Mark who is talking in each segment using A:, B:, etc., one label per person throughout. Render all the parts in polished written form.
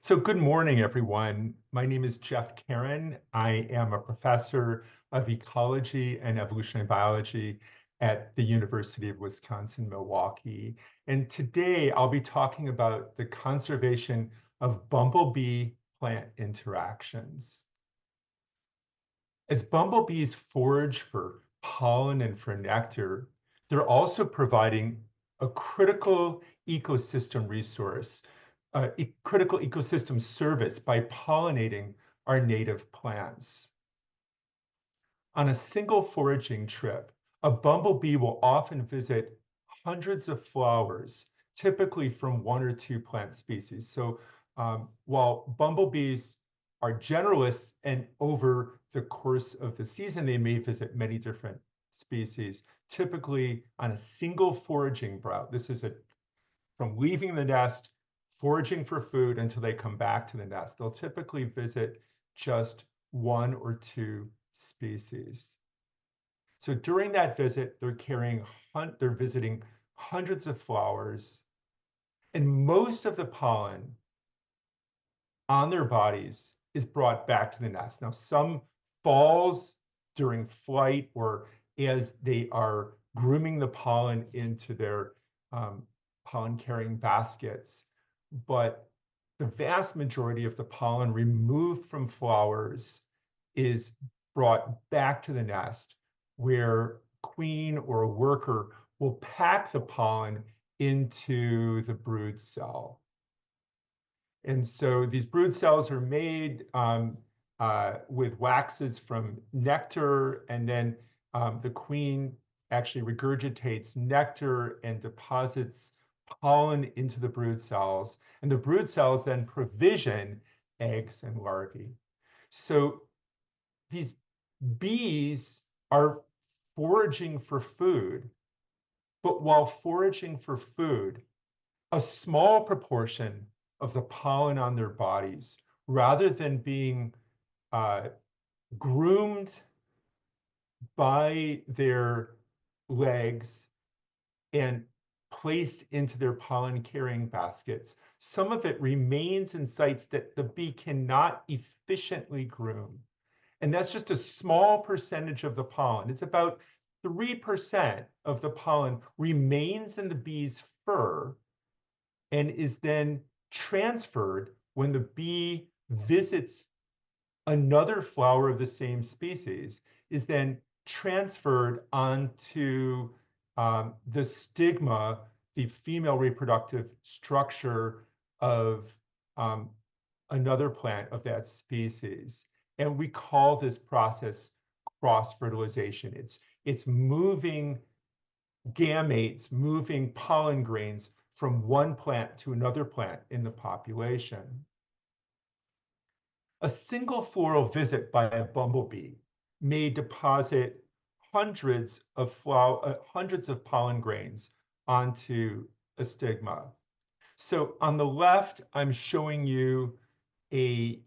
A: So good morning, everyone. My name is Jeff Karron. I am a professor of ecology and evolutionary biology at the University of Wisconsin-Milwaukee. And today I'll be talking about the conservation of bumblebee plant interactions. As bumblebees forage for pollen and for nectar, they're also providing a critical ecosystem resource, a critical ecosystem service by pollinating our native plants. On a single foraging trip, a bumblebee will often visit hundreds of flowers, typically from one or two plant species. So while bumblebees are generalists and over the course of the season, they may visit many different species, typically on a single foraging route. This is from leaving the nest, foraging for food until they come back to the nest. They'll typically visit just one or two species. So during that visit, they're visiting hundreds of flowers, and most of the pollen on their bodies is brought back to the nest. Now, some falls during flight or as they are grooming the pollen into their pollen carrying baskets, but the vast majority of the pollen removed from flowers is brought back to the nest where queen or a worker will pack the pollen into the brood cell. And so these brood cells are made with waxes from nectar, and then the queen actually regurgitates nectar and deposits pollen into the brood cells. And the brood cells then provision eggs and larvae. So these bees are foraging for food, but while foraging for food, a small proportion of the pollen on their bodies, rather than being groomed by their legs and placed into their pollen carrying baskets, some of it remains in sites that the bee cannot efficiently groom. And that's just a small percentage of the pollen. It's about 3% of the pollen remains in the bee's fur and is then transferred when the bee visits another flower of the same species, is then transferred onto the stigma, the female reproductive structure of another plant of that species. And we call this process cross-fertilization. It's moving gametes, moving pollen grains from one plant to another plant in the population. A single floral visit by a bumblebee may deposit hundreds of pollen grains onto a stigma. So on the left, I'm showing you a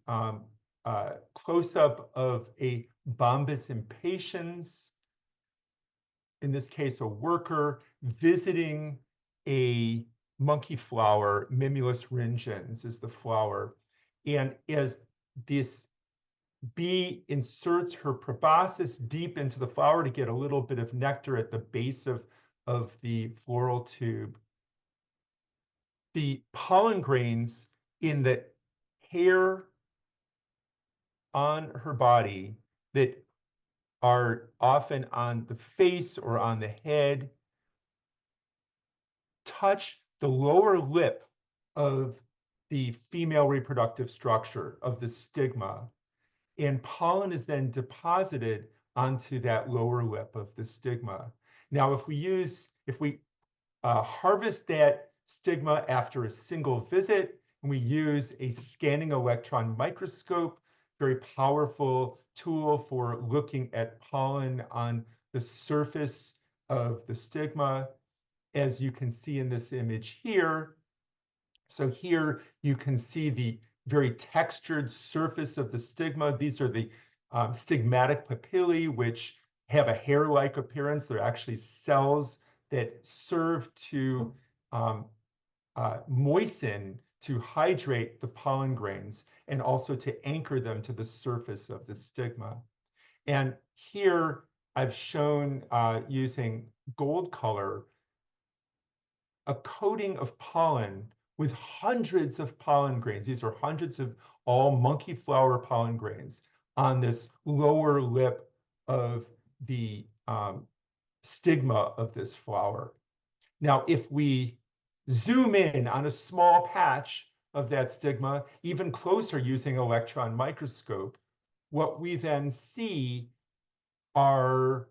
A: close-up of a Bombus impatiens, in this case, a worker visiting a monkey flower. Mimulus ringens is the flower. And as this bee inserts her proboscis deep into the flower to get a little bit of nectar at the base of the floral tube, the pollen grains in the hair on her body that are often on the face or on the head touch the lower lip of the female reproductive structure of the stigma, and pollen is then deposited onto that lower lip of the stigma. Now, if we harvest that stigma after a single visit, and we use a scanning electron microscope, very powerful tool for looking at pollen on the surface of the stigma, as you can see in this image here. So here you can see the very textured surface of the stigma. These are the stigmatic papillae, which have a hair-like appearance. They're actually cells that serve to moisten, to hydrate the pollen grains and also to anchor them to the surface of the stigma. And here I've shown using gold color a coating of pollen with hundreds of pollen grains. These are hundreds of all monkey flower pollen grains on this lower lip of the stigma of this flower. Now, if we zoom in on a small patch of that stigma, even closer using electron microscope, what we then see are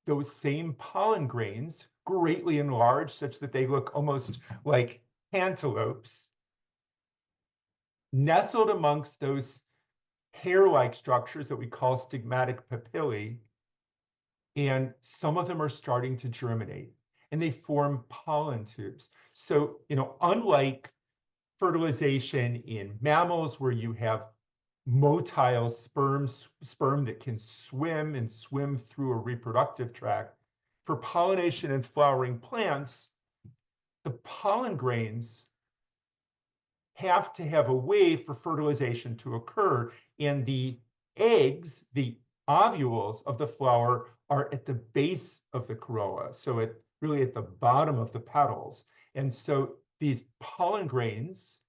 A: those same pollen grains greatly enlarged such that they look almost like cantaloupes, nestled amongst those hair-like structures that we call stigmatic papillae, and some of them are starting to germinate, and they form pollen tubes. So, unlike fertilization in mammals where you have motile sperm that can swim through a reproductive tract, for pollination and flowering plants, the pollen grains have to have a way for fertilization to occur, and the eggs, the ovules of the flower, are at the base of the corolla, so really at the bottom of the petals. And so these pollen grains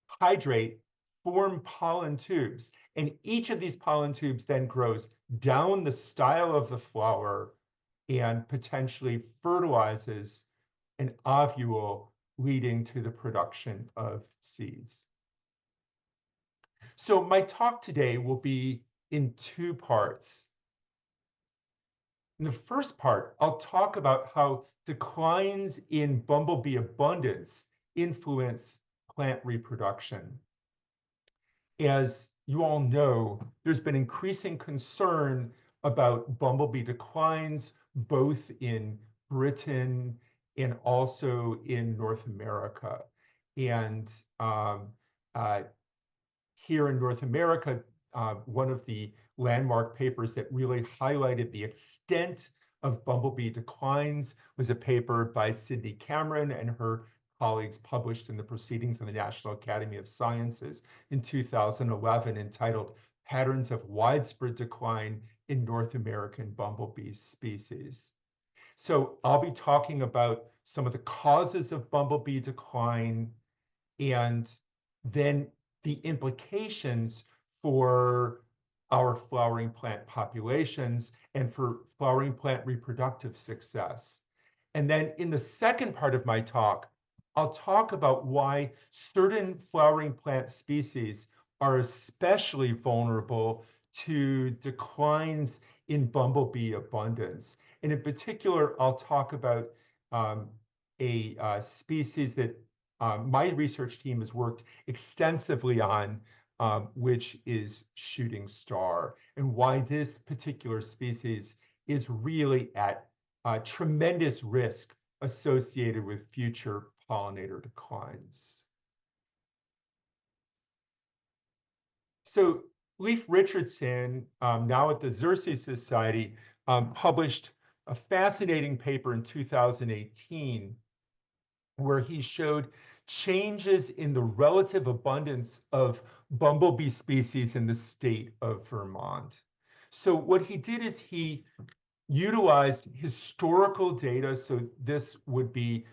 A: hydrate, form pollen tubes, and each of these pollen tubes then grows down the style of the flower and potentially fertilizes an ovule, leading to the production of seeds. So my talk today will be in two parts. In the first part, I'll talk about how declines in bumblebee abundance influence plant reproduction. As you all know, there's been increasing concern about bumblebee declines, both in Britain and also in North America. And here in North America, one of the landmark papers that really highlighted the extent of bumblebee declines was a paper by Sydney Cameron and her colleagues published in the Proceedings of the National Academy of Sciences in 2011, entitled Patterns of Widespread Decline in North American Bumblebee Species. So I'll be talking about some of the causes of bumblebee decline and then the implications for our flowering plant populations and for flowering plant reproductive success. And then in the second part of my talk, I'll talk about why certain flowering plant species are especially vulnerable to declines in bumblebee abundance. And in particular, I'll talk about a species that my research team has worked extensively on, which is shooting star, and why this particular species is really at tremendous risk associated with future pollinator declines. So Leif Richardson, now at the Xerces Society, published a fascinating paper in 2018 where he showed changes in the relative abundance of bumblebee species in the state of Vermont. So what he did is he utilized historical data. So this would be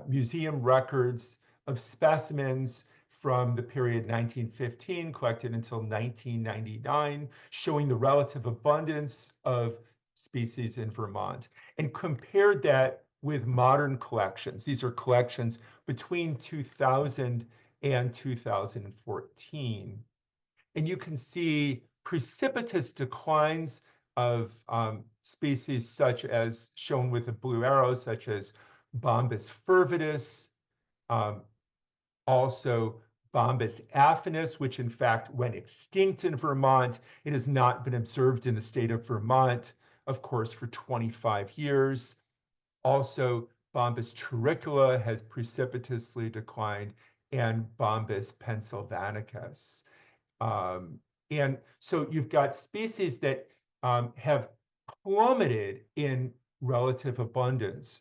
A: museum records of specimens from the period 1915 collected until 1999, showing the relative abundance of species in Vermont, and compared that with modern collections. These are collections between 2000 and 2014. And you can see precipitous declines of species such as, shown with a blue arrow, such as Bombus fervidus, also Bombus affinis, which in fact went extinct in Vermont. It has not been observed in the state of Vermont, of course, for 25 years. Also, Bombus turricula has precipitously declined, and Bombus pennsylvanicus. And so you've got species that have plummeted in relative abundance.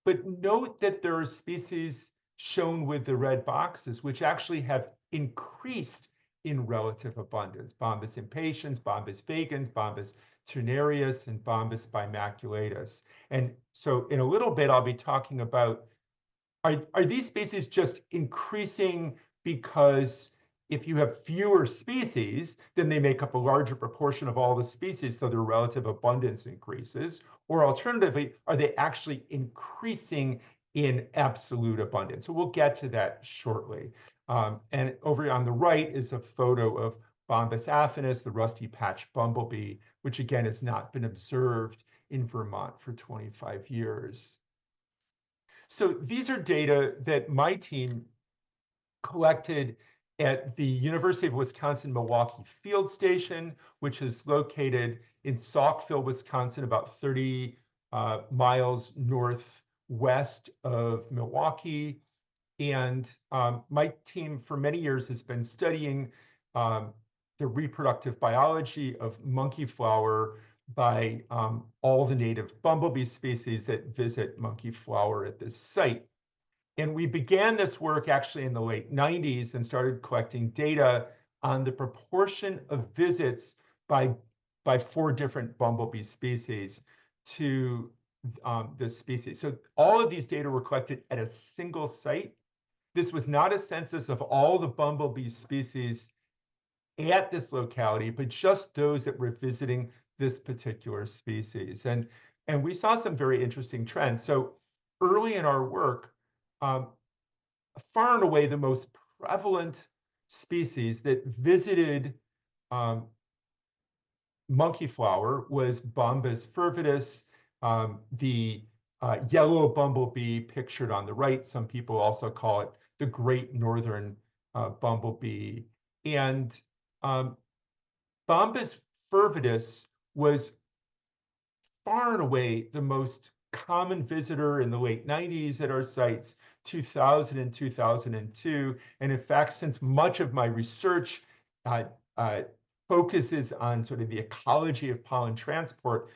A: But note that there are species shown with the red boxes, which actually have increased in relative abundance. Bombus impatiens, Bombus vagans, Bombus ternarius, and Bombus bimaculatus. And so in a little bit, I'll be talking about, are these species just increasing because if you have fewer species, then they make up a larger proportion of all the species, so their relative abundance increases? Or alternatively, are they actually increasing in absolute abundance? So we'll get to that shortly. And over on the right is a photo of Bombus affinis, the rusty patch bumblebee, which again has not been observed in Vermont for 25 years. So these are data that my team collected at the University of Wisconsin-Milwaukee Field Station, which is located in Saukville, Wisconsin, about 30 miles northwest of Milwaukee. And my team for many years has been studying the reproductive biology of monkey flower by all the native bumblebee species that visit monkey flower at this site. And we began this work actually in the late 90s and started collecting data on the proportion of visits by 4 different bumblebee species to this species. So all of these data were collected at a single site. This was not a census of all the bumblebee species at this locality, but just those that were visiting this particular species. And we saw some very interesting trends. So early in our work, far and away the most prevalent species that visited monkey flower was Bombus fervidus, the yellow bumblebee pictured on the right. Some people also call it the great northern bumblebee. And Bombus fervidus was far and away the most common visitor in the late 90s at our sites, 2000 and 2002. And in fact, since much of my research focuses on sort of the ecology of pollen transport,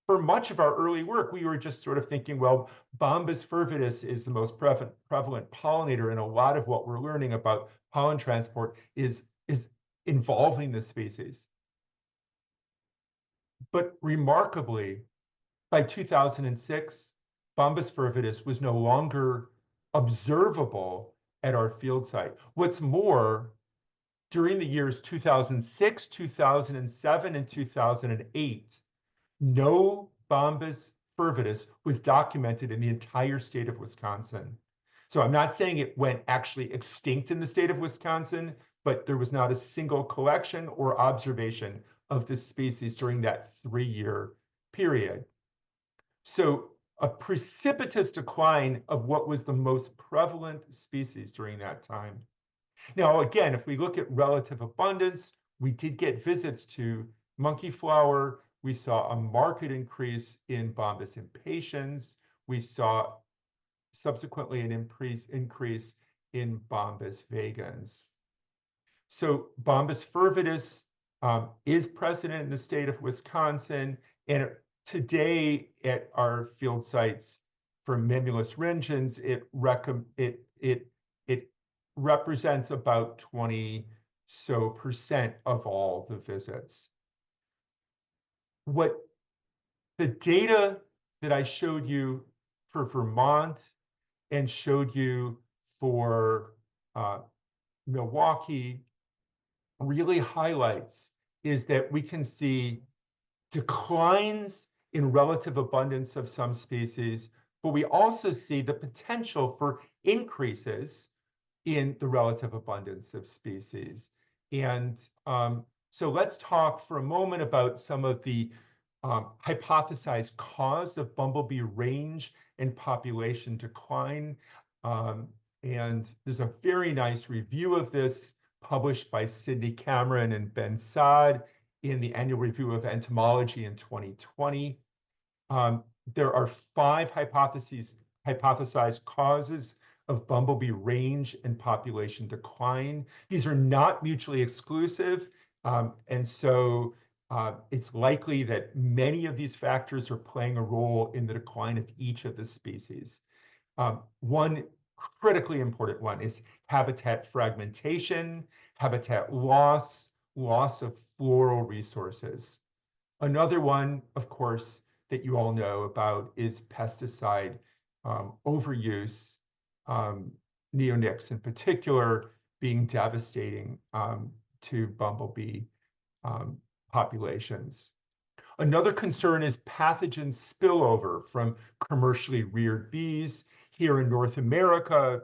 A: for much of our early work, we were just sort of thinking, well, Bombus fervidus is the most prevalent pollinator, and a lot of what we're learning about pollen transport is involving the species. But remarkably, by 2006, Bombus fervidus was no longer observable at our field site. What's more, during the years 2006, 2007, and 2008, no Bombus fervidus was documented in the entire state of Wisconsin. So I'm not saying it went actually extinct in the state of Wisconsin, but there was not a single collection or observation of this species during that 3-year period. So a precipitous decline of what was the most prevalent species during that time. Now, again, if we look at relative abundance, we did get visits to monkey flower. We saw a marked increase in Bombus impatiens. We saw subsequently an increase in Bombus vagans. So Bombus fervidus is present in the state of Wisconsin, and today at our field sites for Mimulus rengens, it represents about 20% of all the visits. What the data that I showed you for Vermont and showed you for Milwaukee really highlights is that we can see declines in relative abundance of some species, but we also see the potential for increases in the relative abundance of species. And so let's talk for a moment about some of the hypothesized cause of bumblebee range and population decline. And there's a very nice review of this published by Sidney Cameron and Ben Saad in the Annual Review of Entomology in 2020. There are 5 hypothesized causes of bumblebee range and population decline. These are not mutually exclusive, and so it's likely that many of these factors are playing a role in the decline of each of the species. One critically important one is habitat fragmentation, habitat loss, loss of floral resources. Another one, of course, that you all know about is pesticide overuse, um, neonics in particular being devastating to bumblebee um, populations. Another concern is pathogen spillover from commercially reared bees. Here in North America,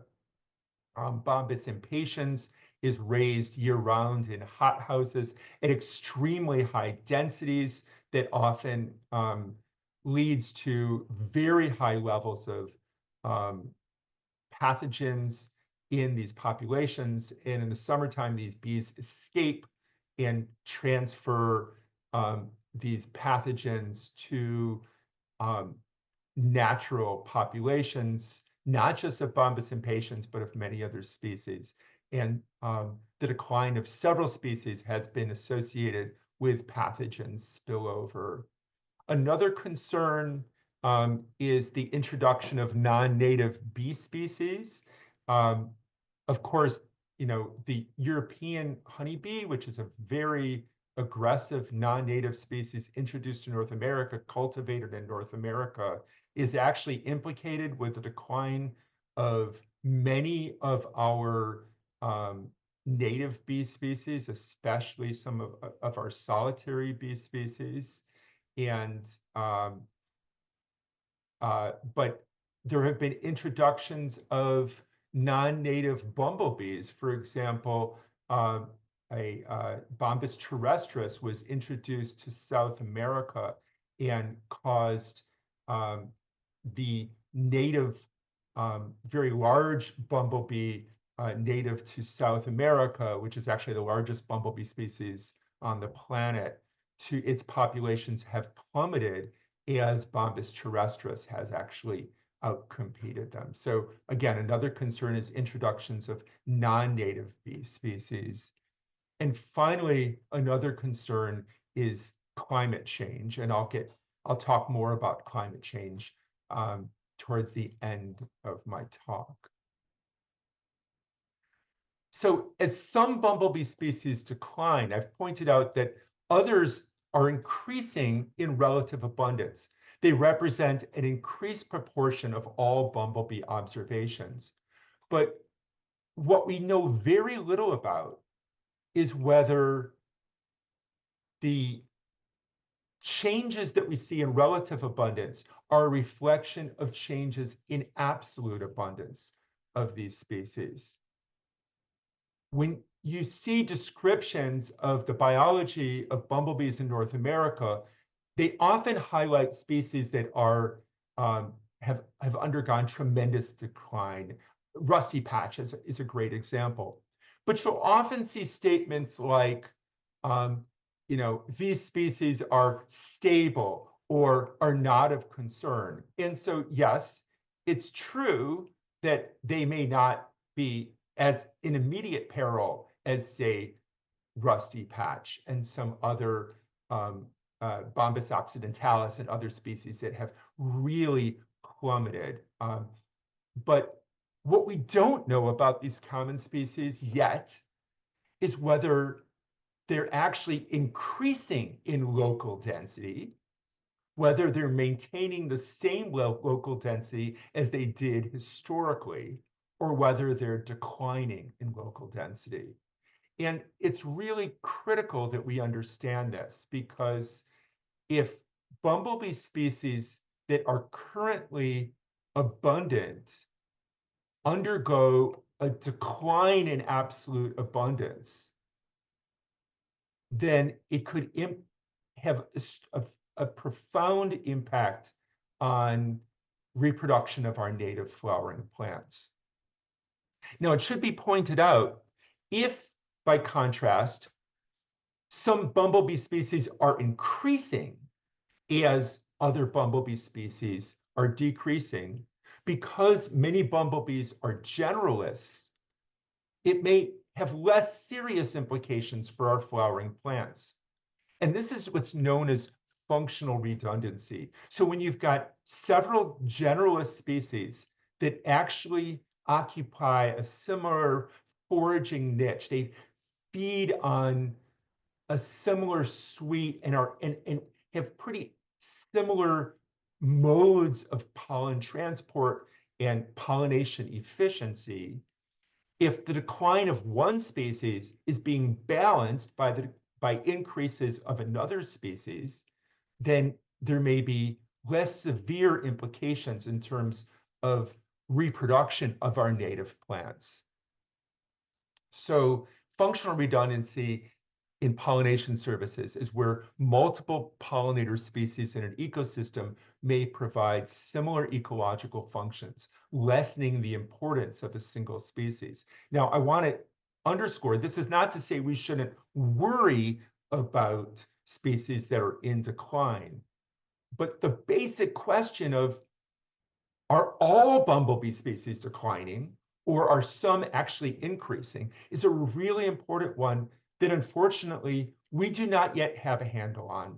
A: Bombus impatiens is raised year-round in hothouses at extremely high densities that often leads to very high levels of um, pathogens in these populations. And in the summertime, these bees escape and transfer these pathogens to um, natural populations, not just of Bombus impatiens, but of many other species. And the decline of several species has been associated with pathogen spillover. Another concern is the introduction of non-native bee species. Um, of course, the European honeybee, which is a very aggressive non-native species introduced to North America, cultivated in North America, is actually implicated with the decline of many of our native bee species, especially some of our solitary bee species. And but there have been introductions of non-native bumblebees. For example, a Bombus terrestris was introduced to South America and caused the native, very large bumblebee native to South America, which is actually the largest bumblebee species on the planet, to its populations have plummeted as Bombus terrestris has actually outcompeted them. So again, another concern is introductions of non-native bee species. And finally, another concern is climate change. And I'll talk more about climate change towards the end of my talk. So as some bumblebee species decline, I've pointed out that others are increasing in relative abundance. They represent an increased proportion of all bumblebee observations. But what we know very little about is whether the changes that we see in relative abundance are a reflection of changes in absolute abundance of these species. When you see descriptions of the biology of bumblebees in North America, they often highlight species that are have undergone tremendous decline. Rusty patch is a great example. But you'll often see statements like, these species are stable or are not of concern. And so, yes, it's true that they may not be as in immediate peril as, say, rusty patch and some other Bombus occidentalis and other species that have really plummeted. But what we don't know about these common species yet is whether they're actually increasing in local density, whether they're maintaining the same local density as they did historically, or whether they're declining in local density. And it's really critical that we understand this, because if bumblebee species that are currently abundant undergo a decline in absolute abundance, then it could have a profound impact on reproduction of our native flowering plants. Now, it should be pointed out, if, by contrast, some bumblebee species are increasing as other bumblebee species are decreasing, because many bumblebees are generalists, it may have less serious implications for our flowering plants. And this is what's known as functional redundancy. So when you've got several generalist species that actually occupy a similar foraging niche. They feed on a similar suite and have pretty similar modes of pollen transport and pollination efficiency. If the decline of one species is being balanced by increases of another species, then there may be less severe implications in terms of reproduction of our native plants. So functional redundancy in pollination services is where multiple pollinator species in an ecosystem may provide similar ecological functions, lessening the importance of a single species. Now, I want to underscore, this is not to say we shouldn't worry about species that are in decline, but the basic question of, are all bumblebee species declining, or are some actually increasing, is a really important one that unfortunately we do not yet have a handle on.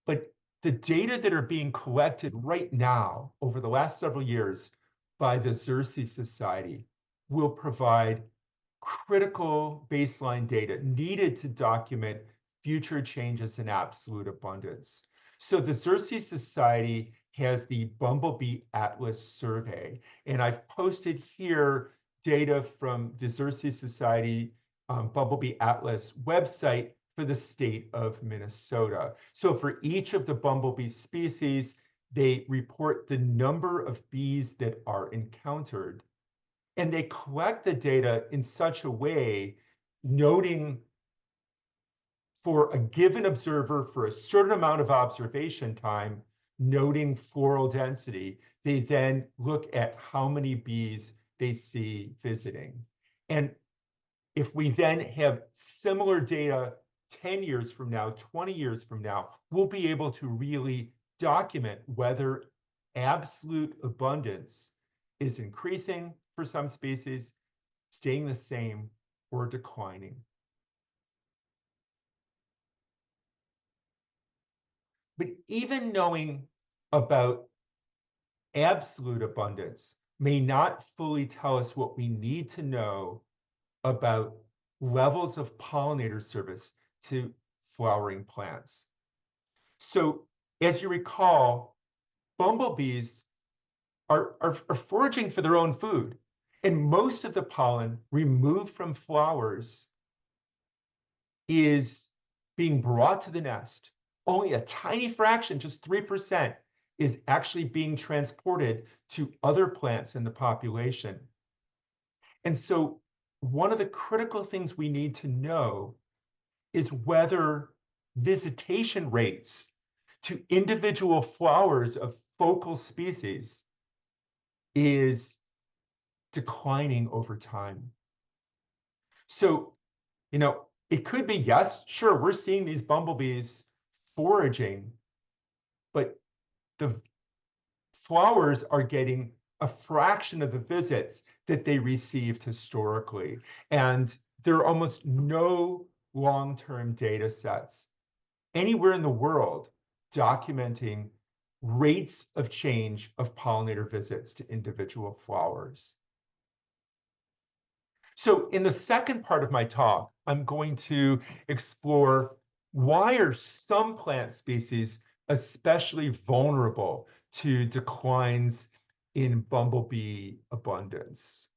A: But the data that are being collected right now over the last several years by the Xerces Society will provide critical baseline data needed to document future changes in absolute abundance. So the Xerces Society has the Bumblebee Atlas survey, and I've posted here data from the Xerces Society Bumblebee Atlas website for the state of Minnesota. So for each of the bumblebee species, they report the number of bees that are encountered. And they collect the data in such a way, noting for a given observer for a certain amount of observation time, noting floral density. They then look at how many bees they see visiting. And if we then have similar data 10 years from now, 20 years from now, we'll be able to really document whether absolute abundance is increasing for some species, staying the same, or declining. But even knowing about absolute abundance may not fully tell us what we need to know about levels of pollinator service to flowering plants. So as you recall, bumblebees are foraging for their own food. And most of the pollen removed from flowers is being brought to the nest. Only a tiny fraction, just 3%, is actually being transported to other plants in the population. And so one of the critical things we need to know is whether visitation rates to individual flowers of focal species is declining over time. So, it could be, yes, sure, we're seeing these bumblebees foraging, but the flowers are getting a fraction of the visits that they received historically. And there are almost no long-term data sets anywhere in the world documenting rates of change of pollinator visits to individual flowers. So in the second part of my talk, I'm going to explore why are some plant species especially vulnerable to declines in bumblebee abundance.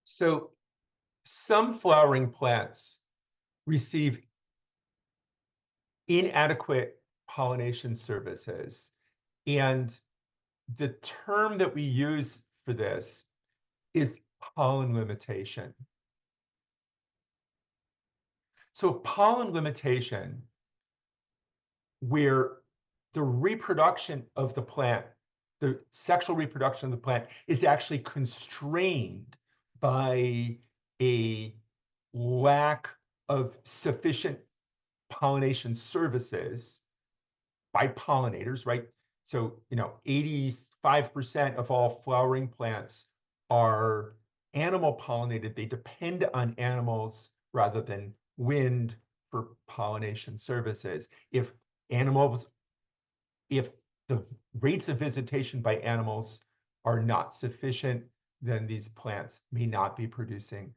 A: So some flowering plants receive inadequate pollination services. And the term that we use for this is pollen limitation. So pollen limitation, where the reproduction of the plant, the sexual reproduction of the plant, is actually constrained by a lack of sufficient pollination services by pollinators, right? So, 85% of all flowering plants are animal pollinated. They depend on animals rather than wind for pollination services. If the rates of visitation by animals are not sufficient, then these plants may not be producing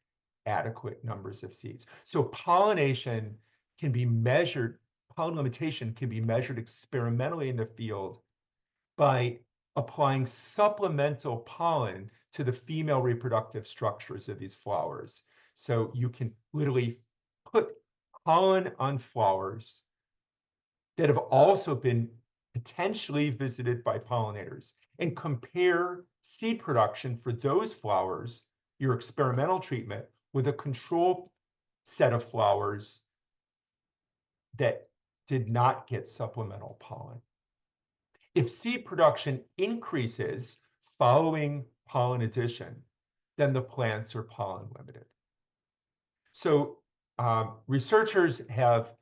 A: adequate numbers of seeds. So pollination can be measured, pollen limitation can be measured experimentally in the field by applying supplemental pollen to the female reproductive structures of these flowers. So you can literally put pollen on flowers that have also been potentially visited by pollinators and compare seed production for those flowers, your experimental treatment, with a control set of flowers that did not get supplemental pollen. If seed production increases following pollen addition, then the plants are pollen limited. So researchers have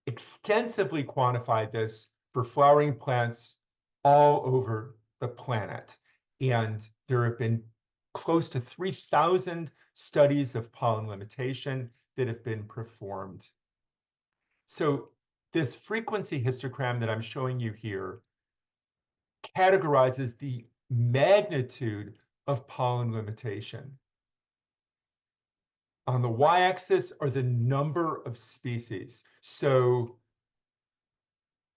A: extensively quantified this for flowering plants all over the planet. And there have been close to 3,000 studies of pollen limitation that have been performed. So this frequency histogram that I'm showing you here categorizes the magnitude of pollen limitation. On the y-axis are the number of species. So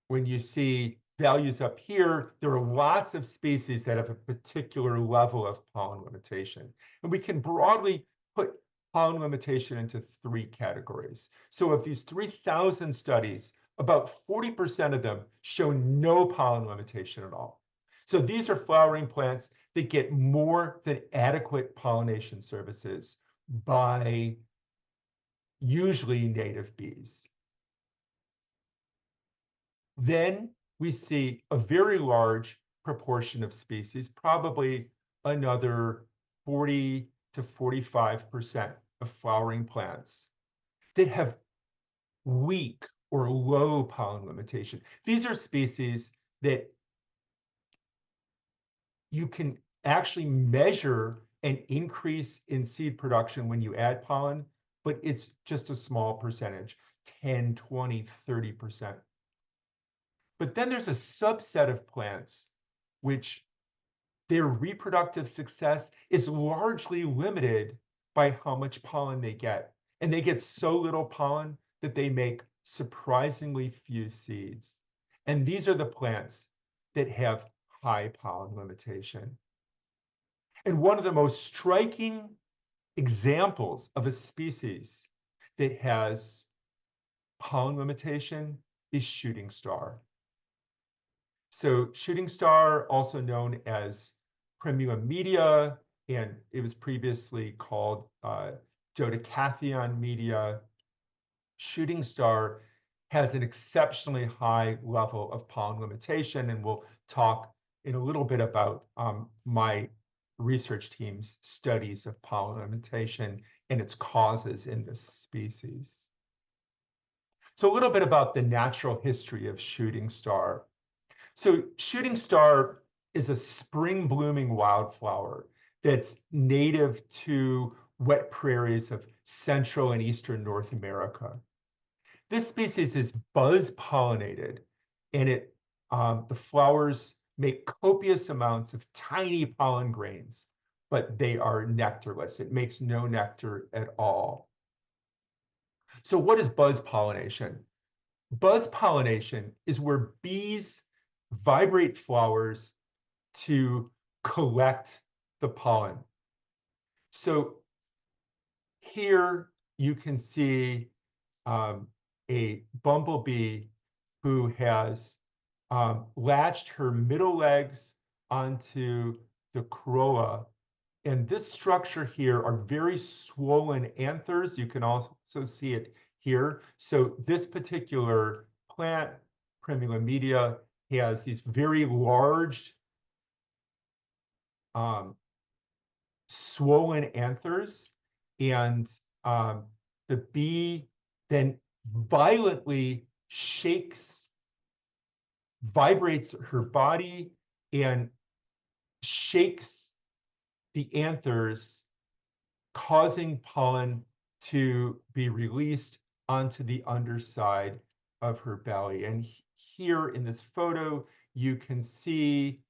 A: when you see values up here, there are lots of species that have a particular level of pollen limitation. And we can broadly put pollen limitation into three categories. So of these 3,000 studies, about 40% of them show no pollen limitation at all. So these are flowering plants that get more than adequate pollination services by usually native bees. Then we see a very large proportion of species, probably another 40 to 45% of flowering plants that have weak or low pollen limitation. These are species that you can actually measure an increase in seed production when you add pollen, but it's just a small percentage, 10, 20, 30%. But then there's a subset of plants which their reproductive success is largely limited by how much pollen they get. And they get so little pollen that they make surprisingly few seeds. And these are the plants that have high pollen limitation. And one of the most striking examples of a species that has pollen limitation is shooting star. So shooting star, also known as Primula media, and it was previously called Dodecatheon media. Shooting star has an exceptionally high level of pollen limitation, and we'll talk in a little bit about my research team's studies of pollen limitation and its causes in this species. So a little bit about the natural history of shooting star. So shooting star is a spring blooming wildflower that's native to wet prairies of Central and Eastern North America. This species is buzz pollinated, and the flowers make copious amounts of tiny pollen grains, but they are nectarless. It makes no nectar at all. So what is buzz pollination? Buzz pollination is where bees vibrate flowers to collect the pollen. So here you can see a bumblebee who has latched her middle legs onto the corolla. And this structure here are very swollen anthers. You can also see it here. So this particular plant, Primula media, has these very large swollen anthers, and the bee then violently vibrates her body and shakes the anthers, causing pollen to be released onto the underside of her belly. And here in this photo, you can see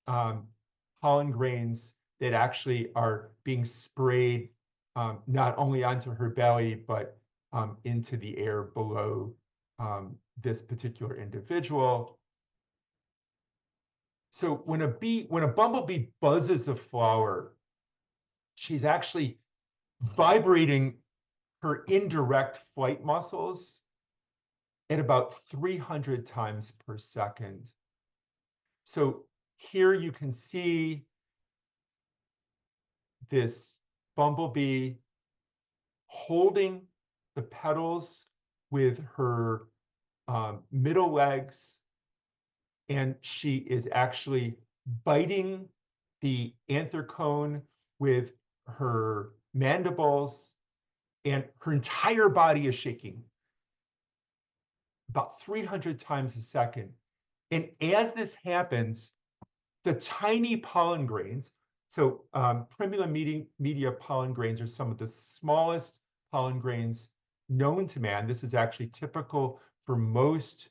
A: pollen grains that actually are being sprayed not only onto her belly, but into the air below this particular individual. So when a bumblebee buzzes a flower, she's actually vibrating her indirect flight muscles at about 300 times per second. So here you can see this bumblebee holding the petals with her middle legs, and she is actually biting the anther cone with her mandibles, and her entire body is shaking about 300 times a second. And as this happens, the tiny pollen grains, so Primula media pollen grains are some of the smallest pollen grains known to man. This is actually typical for most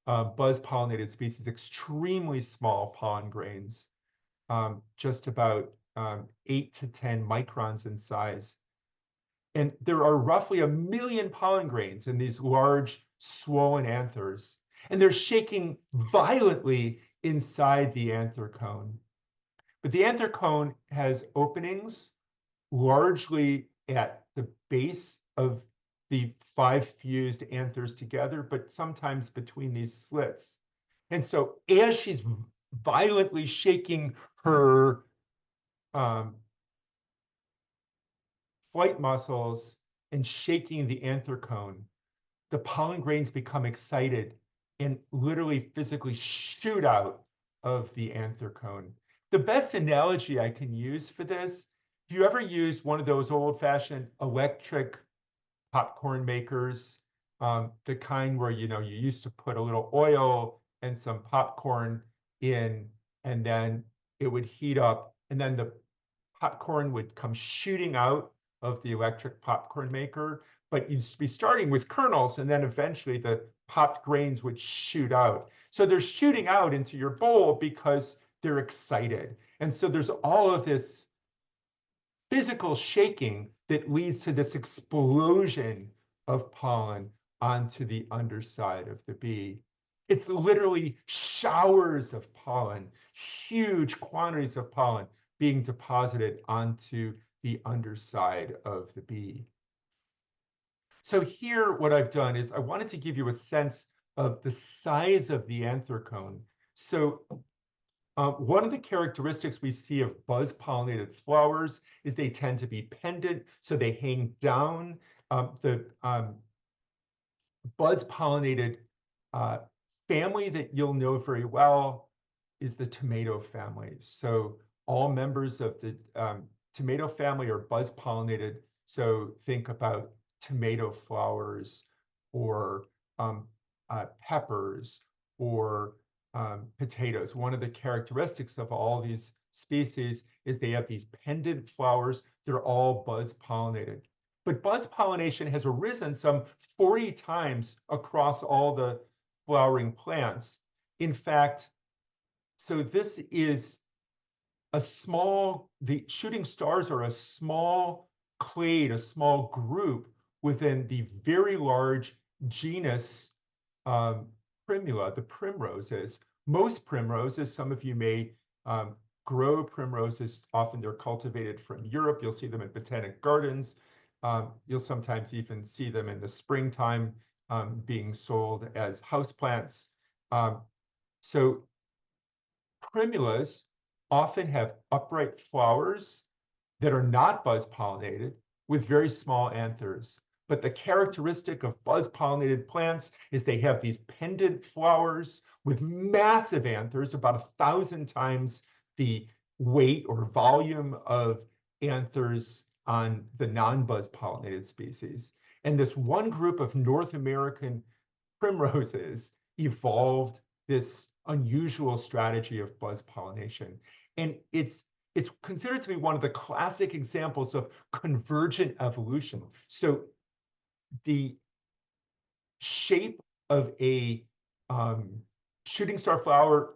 A: buzz pollinated species, extremely small pollen grains, just about 8 to 10 microns in size. And there are roughly 1 million pollen grains in these large swollen anthers, and they're shaking violently inside the anther cone. But the anther cone has openings largely at the base of the 5 fused anthers together, but sometimes between these slits. And so as she's violently shaking her flight muscles and shaking the anther cone, the pollen grains become excited and literally physically shoot out of the anther cone. The best analogy I can use for this, if you ever use one of those old-fashioned electric popcorn makers, the kind where you used to put a little oil and some popcorn in, and then it would heat up, and then the popcorn would come shooting out of the electric popcorn maker, but you'd be starting with kernels, and then eventually the popped grains would shoot out. So they're shooting out into your bowl because they're excited. And so there's all of this physical shaking that leads to this explosion of pollen onto the underside of the bee. It's literally showers of pollen, huge quantities of pollen being deposited onto the underside of the bee. So here, what I've done is I wanted to give you a sense of the size of the anther cone. So one of the characteristics we see of buzz-pollinated flowers is they tend to be pendant, so they hang down. The buzz-pollinated family that you'll know very well is the tomato family. So all members of the tomato family are buzz-pollinated. So think about tomato flowers or peppers or potatoes. One of the characteristics of all these species is they have these pendant flowers. They're all buzz-pollinated. But buzz pollination has arisen some 40 times across all the flowering plants. In fact, so this is the shooting stars are a small clade, a small group within the very large genus Primula, the primroses. Most primroses, some of you may grow primroses. Often they're cultivated from Europe. You'll see them in botanic gardens. You'll sometimes even see them in the springtime being sold as houseplants. So primulas often have upright flowers that are not buzz-pollinated with very small anthers. But the characteristic of buzz-pollinated plants is they have these pendant flowers with massive anthers, about 1,000 times the weight or volume of anthers on the non-buzz pollinated species. And this one group of North American primroses evolved this unusual strategy of buzz pollination. And it's considered to be one of the classic examples of convergent evolution. So the shape of a shooting star flower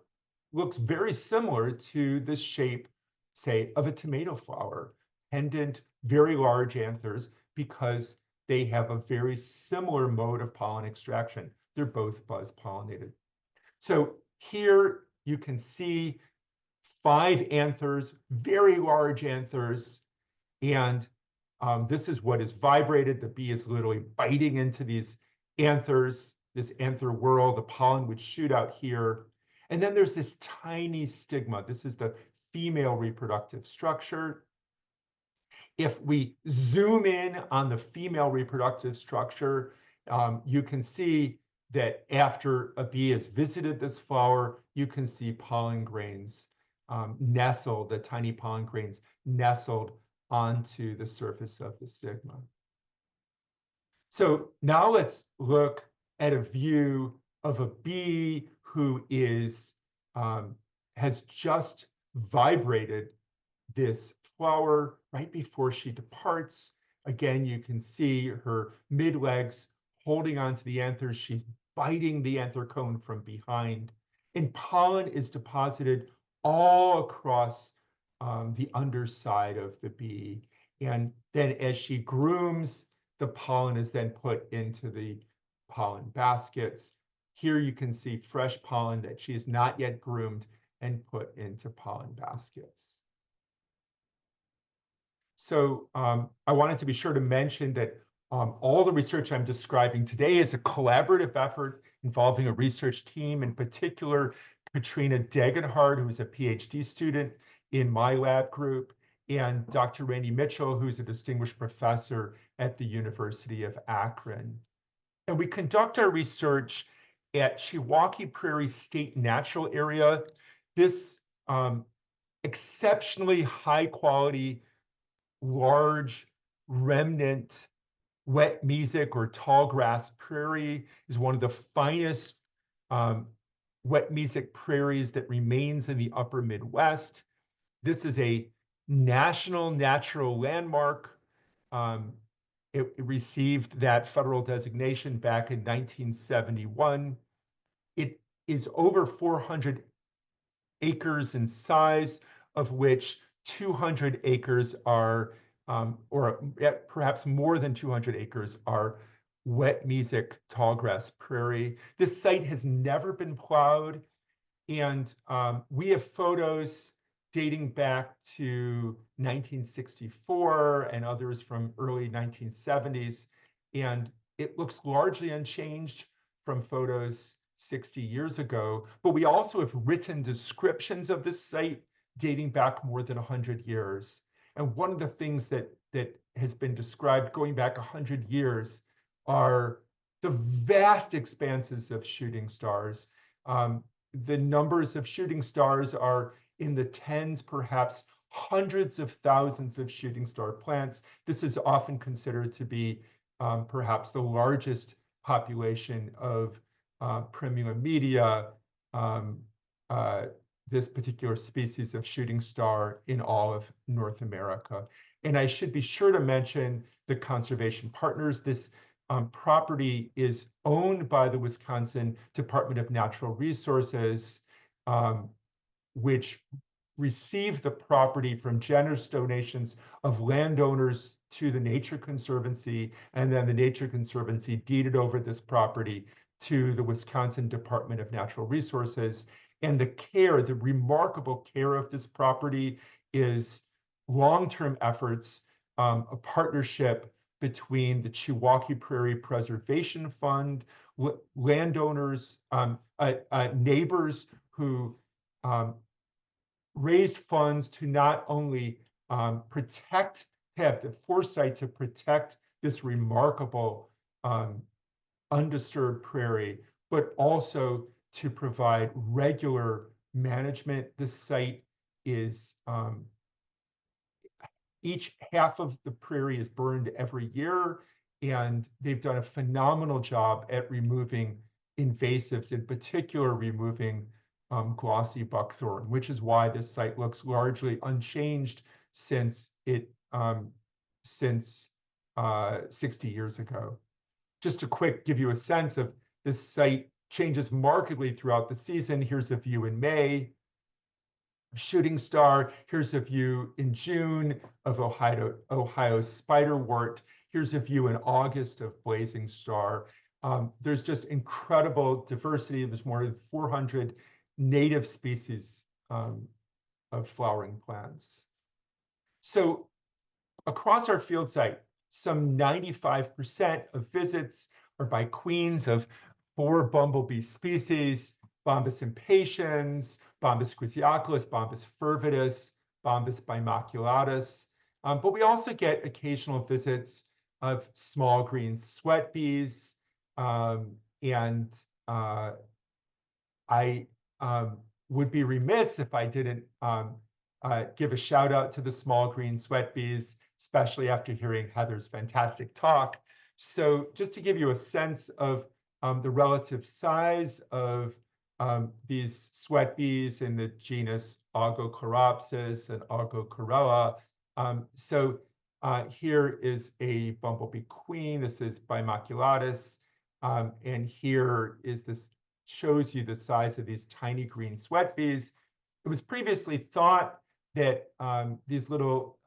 A: looks very similar to the shape, say, of a tomato flower. Pendant, very large anthers, because they have a very similar mode of pollen extraction. They're both buzz pollinated. So here you can see 5 anthers, very large anthers, and this is what is vibrated. The bee is literally biting into these anthers, this anther whorl. The pollen would shoot out here. And then there's this tiny stigma. This is the female reproductive structure. If we zoom in on the female reproductive structure, you can see that after a bee has visited this flower, you can see pollen grains nestled, the tiny pollen grains nestled onto the surface of the stigma. So now let's look at a view of a bee who has just vibrated this flower right before she departs. Again, you can see her mid-legs holding onto the anthers. She's biting the anther cone from behind. And pollen is deposited all across the underside of the bee. And then as she grooms, the pollen is then put into the pollen baskets. Here you can see fresh pollen that she has not yet groomed and put into pollen baskets. So I wanted to be sure to mention that all the research I'm describing today is a collaborative effort involving a research team, in particular, Katrina Degenhard, who's a PhD student in my lab group, and Dr. Randy Mitchell, who's a distinguished professor at the University of Akron. And we conduct our research at Milwaukee Prairie State Natural Area. This exceptionally high quality, large remnant wet mesic or tall grass prairie is one of the finest wet mesic prairies that remains in the upper Midwest. This is a national natural landmark. It received that federal designation back in 1971. It is over 400 acres in size, of which 200 acres are, or perhaps more than 200 acres are wet mesic tallgrass prairie. This site has never been plowed, and we have photos dating back to 1964 and others from early 1970s, and it looks largely unchanged from photos 60 years ago. But we also have written descriptions of this site dating back more than 100 years. And one of the things that has been described going back 100 years are the vast expanses of shooting stars. The numbers of shooting stars are in the tens, perhaps hundreds of thousands of shooting star plants. This is often considered to be perhaps the largest population of Primula media, this particular species of shooting star in all of North America. And I should be sure to mention the conservation partners. This property is owned by the Wisconsin Department of Natural Resources, which received the property from generous donations of landowners to the Nature Conservancy, and then the Nature Conservancy deeded over this property to the Wisconsin Department of Natural Resources. And the remarkable care of this property is long-term efforts, a partnership between the Milwaukee Prairie Preservation Fund, landowners, neighbors who raised funds to not only have the foresight to protect this remarkable undisturbed prairie, but also to provide regular management. This site is, each half of the prairie is burned every year, and they've done a phenomenal job at removing invasives, in particular removing glossy buckthorn, which is why this site looks largely unchanged since 60 years ago. Just to give you a sense of this site changes markedly throughout the season. Here's a view in May, shooting star. Here's a view in June of Ohio spiderwort. Here's a view in August of blazing star. There's just incredible diversity. There's more than 400 native species of flowering plants. So across our field site, some 95% of visits are by queens of 4 bumblebee species: Bombus impatiens, Bombus griseaculus, Bombus fervidus, Bombus bimaculatus. But we also get occasional visits of small green sweat bees. And I would be remiss if I didn't give a shout out to the small green sweat bees, especially after hearing Heather's fantastic talk. So just to give you a sense of the relative size of these sweat bees in the genus Argochoropsis and Argochorella. Here is a bumblebee queen. This is Bimaculatus. And here is this, shows you the size of these tiny green sweat bees. It was previously thought that these little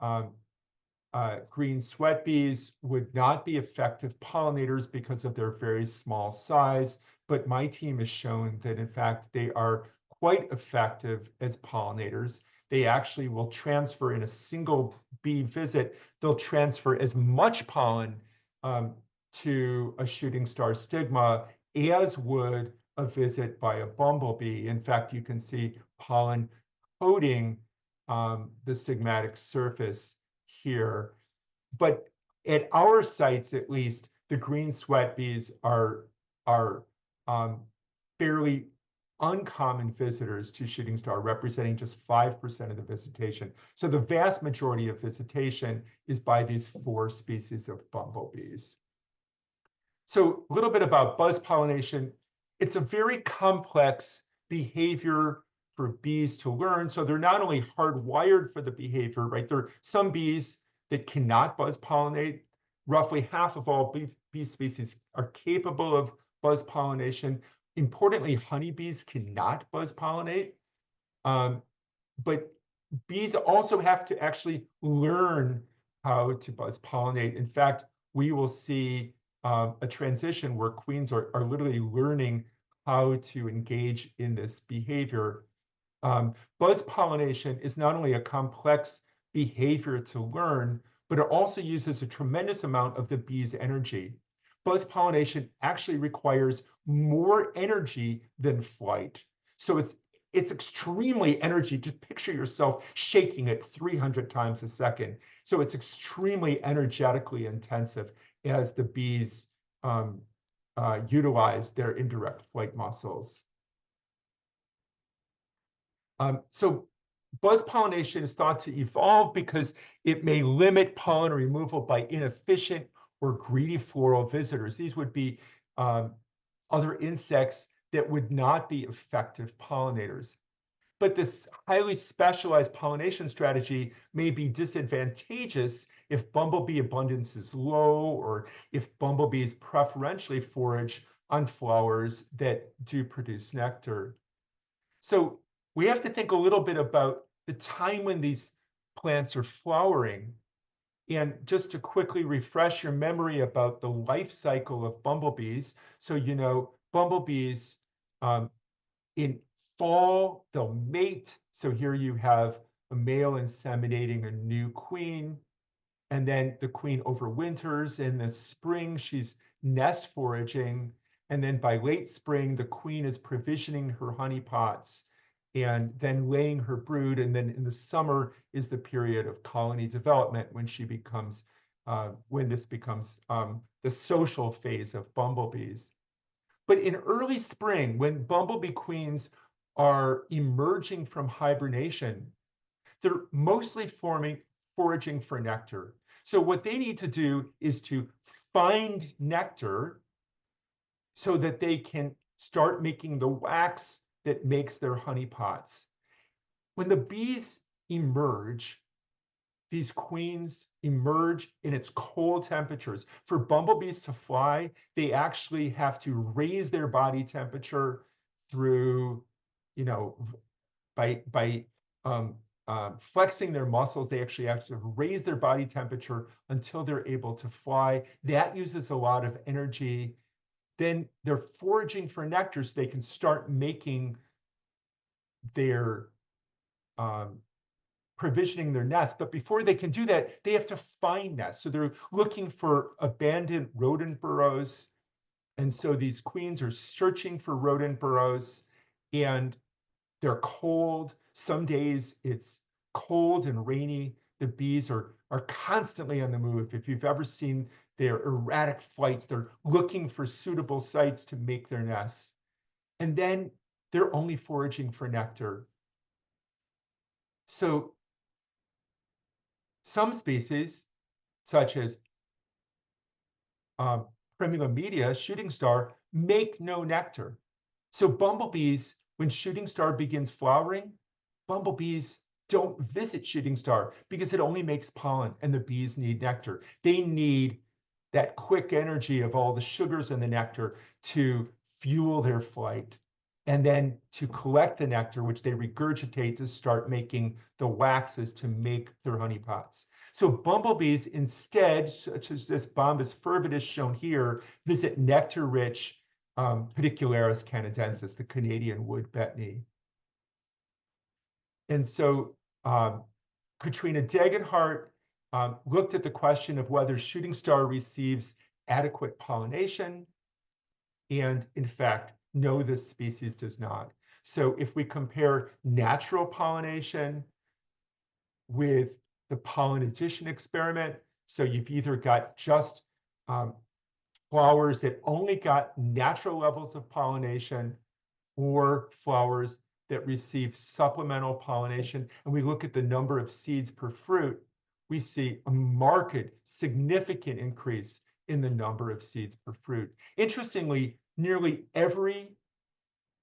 A: green sweat bees would not be effective pollinators because of their very small size, but my team has shown that in fact they are quite effective as pollinators. They actually will transfer in a single bee visit. They'll transfer as much pollen to a shooting star stigma as would a visit by a bumblebee. In fact, you can see pollen coating the stigmatic surface here. But at our sites, at least, the green sweat bees are fairly uncommon visitors to shooting star, representing just 5% of the visitation. So the vast majority of visitation is by these 4 species of bumblebees. So a little bit about buzz pollination. It's a very complex behavior for bees to learn. So they're not only hardwired for the behavior, right? There are some bees that cannot buzz pollinate. Roughly half of all bee species are capable of buzz pollination. Importantly, honeybees cannot buzz pollinate. But bees also have to actually learn how to buzz pollinate. In fact, we will see a transition where queens are literally learning how to engage in this behavior. Buzz pollination is not only a complex behavior to learn, but it also uses a tremendous amount of the bee's energy. Buzz pollination actually requires more energy than flight. So it's extremely energy. Just picture yourself shaking it 300 times a second. So it's extremely energetically intensive as the bees utilize their indirect flight muscles. So buzz pollination is thought to evolve because it may limit pollen removal by inefficient or greedy floral visitors. These would be other insects that would not be effective pollinators. But this highly specialized pollination strategy may be disadvantageous if bumblebee abundance is low, or if bumblebees preferentially forage on flowers that do produce nectar. So we have to think a little bit about the time when these plants are flowering. And just to quickly refresh your memory about the life cycle of bumblebees. So, bumblebees in fall, they'll mate. So here you have a male inseminating a new queen. And then the queen overwinters. In the spring, she's nest foraging. And then by late spring, the queen is provisioning her honey pots and then laying her brood. And then in the summer is the period of colony development when this becomes the social phase of bumblebees. But in early spring, when bumblebee queens are emerging from hibernation, they're mostly foraging for nectar. So what they need to do is to find nectar so that they can start making the wax that makes their honey pots. When the bees emerge, these queens emerge in its cold temperatures. For bumblebees to fly, they actually have to raise their body temperature through, you know, by um, flexing their muscles. They actually have to raise their body temperature until they're able to fly. That uses a lot of energy. Then they're foraging for nectar so they can start making their um, provisioning their nest. But before they can do that, they have to find nests. So they're looking for abandoned rodent burrows. And so these queens are searching for rodent burrows, and they're cold. Some days it's cold and rainy. The bees are constantly on the move. If you've ever seen their erratic flights, they're looking for suitable sites to make their nests. And then they're only foraging for nectar. So some species, such as um, Primula media, shooting star, make no nectar. So bumblebees, when shooting star begins flowering, bumblebees don't visit shooting star because it only makes pollen and the bees need nectar. They need that quick energy of all the sugars in the nectar to fuel their flight and then to collect the nectar, which they regurgitate to start making the waxes to make their honey pots. So bumblebees instead, such as this Bombus fervidus shown here, visit nectar-rich Pedicularis canadensis, the Canadian wood betony. And so Katrina Degenhart looked at the question of whether shooting star receives adequate pollination. And in fact, no, this species does not. So if we compare natural pollination with the pollen addition experiment, so you've either got just flowers that only got natural levels of pollination or flowers that receive supplemental pollination, and we look at the number of seeds per fruit, we see a marked, significant increase in the number of seeds per fruit. Interestingly, nearly every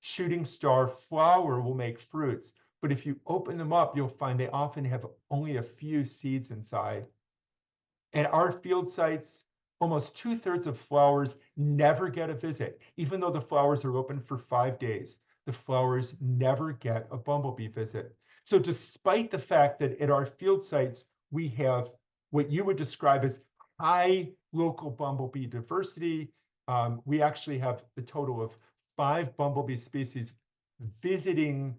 A: shooting star flower will make fruits, but if you open them up, you'll find they often have only a few seeds inside. And our field sites, almost 2/3 of flowers never get a visit. Even though the flowers are open for 5 days, the flowers never get a bumblebee visit. So despite the fact that at our field sites, we have what you would describe as high local bumblebee diversity, we actually have a total of 5 bumblebee species visiting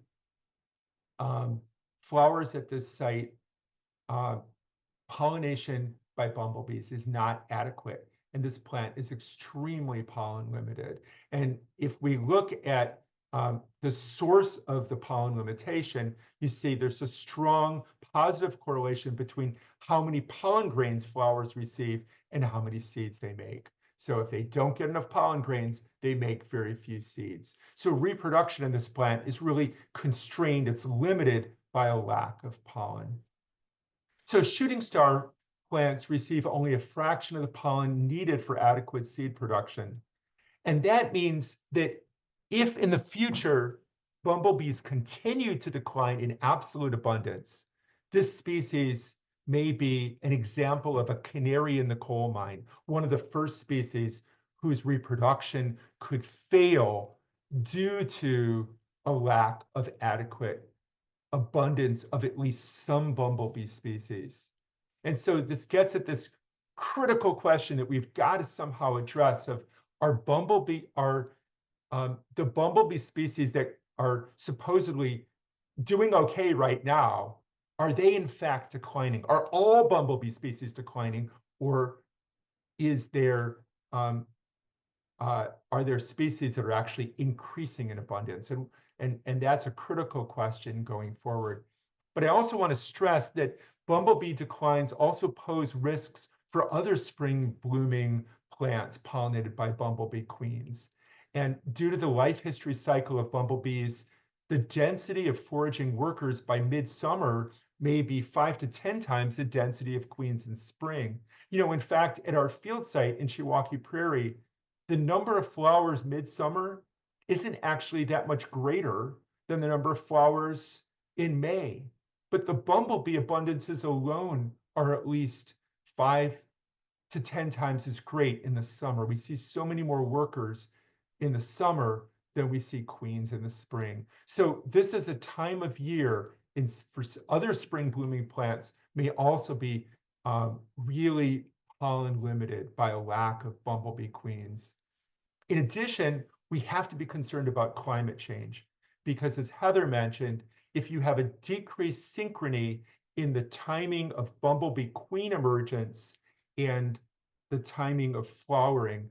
A: flowers at this site. Pollination by bumblebees is not adequate, and this plant is extremely pollen limited. And if we look at the source of the pollen limitation, you see there's a strong positive correlation between how many pollen grains flowers receive and how many seeds they make. So if they don't get enough pollen grains, they make very few seeds. So reproduction in this plant is really constrained, it's limited by a lack of pollen. So shooting star plants receive only a fraction of the pollen needed for adequate seed production. And that means that if in the future bumblebees continue to decline in absolute abundance, this species may be an example of a canary in the coal mine, one of the first species whose reproduction could fail due to a lack of adequate abundance of at least some bumblebee species. And so this gets at this critical question that we've got to somehow address of the bumblebee species that are supposedly doing okay right now, are they in fact declining? Are all bumblebee species declining, or is there are there species that are actually increasing in abundance? And that's a critical question going forward. But I also want to stress that bumblebee declines also pose risks for other spring blooming plants pollinated by bumblebee queens. And due to the life history cycle of bumblebees, the density of foraging workers by midsummer may be 5 to 10 times the density of queens in spring. In fact, at our field site in Milwaukee Prairie, the number of flowers midsummer isn't actually that much greater than the number of flowers in May. but the bumblebee abundances alone are at least 5 to 10 times as great in the summer. We see so many more workers in the summer than we see queens in the spring. So this is a time of year for other spring blooming plants may also be really pollen limited by a lack of bumblebee queens. In addition, we have to be concerned about climate change because, as Heather mentioned, if you have a decreased synchrony in the timing of bumblebee queen emergence and the timing of flowering,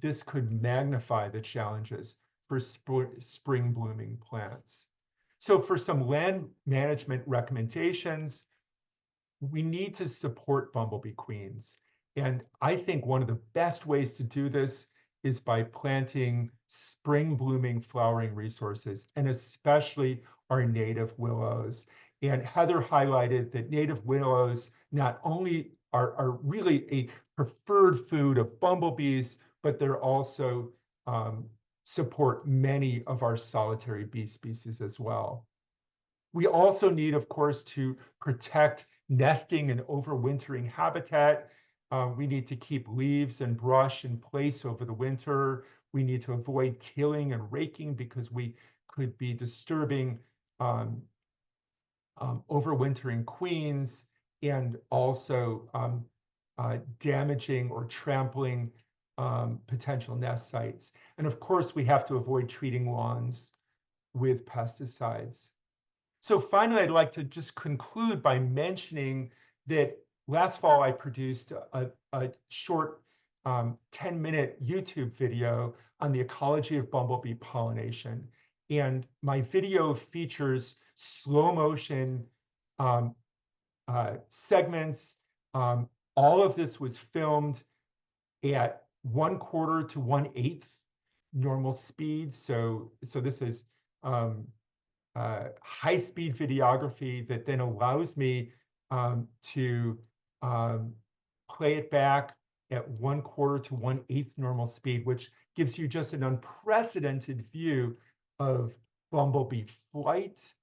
A: this could magnify the challenges for spring blooming plants. So for some land management recommendations, we need to support bumblebee queens. And I think one of the best ways to do this is by planting spring blooming flowering resources, and especially our native willows. And Heather highlighted that native willows not only are really a preferred food of bumblebees, but they're also support many of our solitary bee species as well. We also need, of course, to protect nesting and overwintering habitat. We need to keep leaves and brush in place over the winter. We need to avoid tilling and raking because we could be disturbing overwintering queens and also damaging or trampling potential nest sites. And of course, we have to avoid treating lawns with pesticides. So finally, I'd like to just conclude by mentioning that last fall I produced a short 10-minute YouTube video on the ecology of bumblebee pollination. And my video features slow motion segments. All of this was filmed at 1/4 to 1/8 normal speed. So this is high-speed videography that then allows me to play it back at 1/4 to 1/8 normal speed, which gives you just an unprecedented view of bumblebee flight,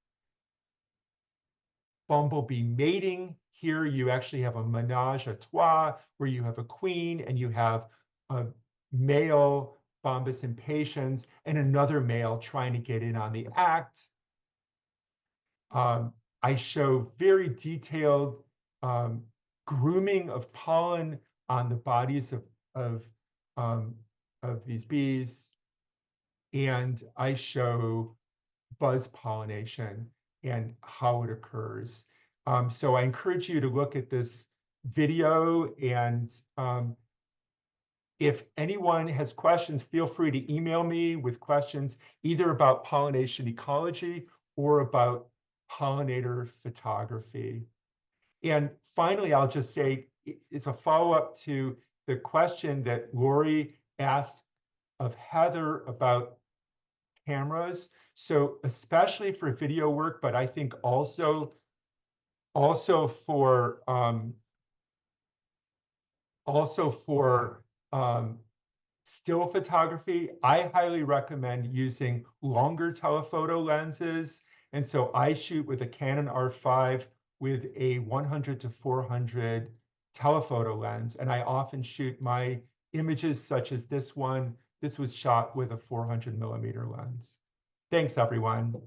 A: bumblebee mating. Here you actually have a menage a trois where you have a queen and you have a male Bombus impatiens and another male trying to get in on the act. I show very detailed grooming of pollen on the bodies of these bees, and I show buzz pollination and how it occurs. So I encourage you to look at this video, and if anyone has questions, feel free to email me with questions either about pollination ecology or about pollinator photography. And finally, I'll just say, it's a follow-up to the question that Lori asked of Heather about cameras. So especially for video work, but I think also for still photography, I highly recommend using longer telephoto lenses. And so I shoot with a Canon R5 with a 100 to 400 telephoto lens. And I often shoot my images such as this one. This was shot with a 400 millimeter lens. Thanks, everyone.